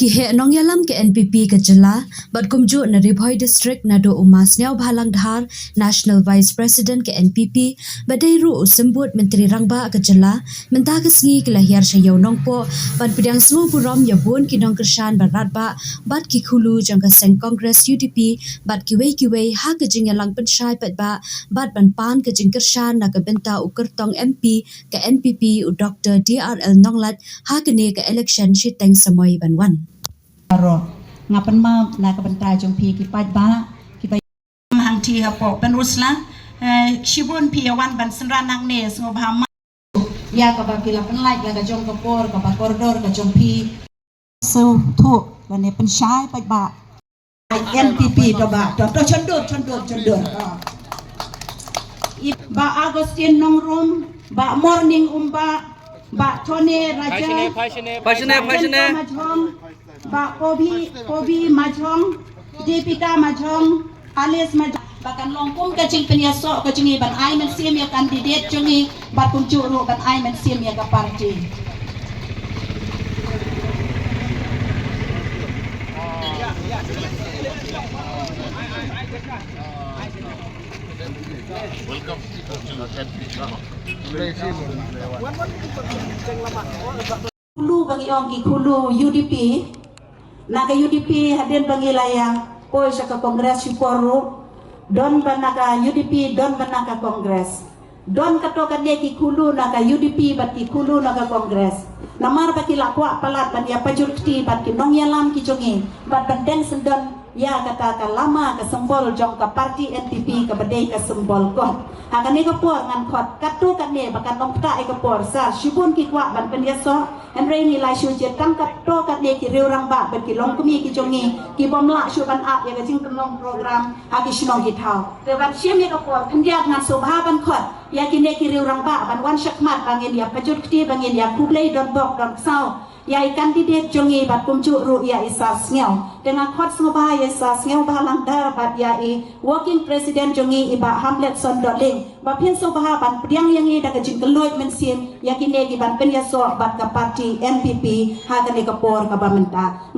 Ihe nong yalam ke NPP ke jela, bat kumju na Ribhoi District na do umas niaw bahalang dhar National Vice President ke NPP, badai ru sembut Menteri Rangba ke jela, mentah ke sengi ke lahir syayau nong po, bat bidang semua buram ya bun ki nong kershan barat ba, bat ki khulu jang ke seng Kongres UDP, bat kiwei ha ke jing yalang pensyai pat ba, bat ban pan ke jing kershan na ke benta uker tong MP ke NPP u Dr. DRL Nonglat ha ke ne ke election shiteng semoy banwan. Ngapan ma na kabenta jong pi ki pat ba ki ba hang ti ha po pen rusla shibun pi wan ban senra nang ne ngo ba ma ya ka ba pila pen like ga jong ka por ka ba koridor ka jong pi so tho ban ne pen shai pat ba NPP to ba to chondot ba Agustin nong rum ba morning ba Tony Raja ba Kobi Majong, Depika Majong, Alice Majong, bahkan longkung kacing penyasok kacing ban ai men sim ya kandidat jongi batum curu ban ai men sim ya ke parti. Welcome Kulu bagi orang ki kulu UDP naga UDP hadir bagi layang poi sa kongres siporu don banaka UDP don banaka kongres don katokan dia ki kulu naga UDP bat ki kulu naga kongres namar baki lakwa palat ban ya pajurti bat ki nong yalam ki jongi bat bandeng sendon ya kata lama ke sembol jong ke parti NPP ke bedai ke sembol kot akan ni kepor ngan kot katu kan ni bahkan nong tak kepor sa shibun ki kwa ban penyaso Henry ni lai shu jet tang katu kan ni ki riu rang ba ben ki long kumi ki jongi ki bom la shu ban ap ya ke jing kenong program aki shnong ki thau te ban shim ni kepor pendiat ngan subha ban kot ya ki ne ki riu rang ba ban wan shakmat bangin ya pajur kti bangin ya kublai don bok don sau ya kandidat jongi bat kumcu ru ya isa sngau dengan khot sngba ya isa sngau bahalang dar bat ya working president jongi iba hamlet son doling ba phin so baha ban priang yang da ka jing keloi men sim ya kine ki ban pen ya so bat ka parti NPP ha ka ne ka por ka ba menta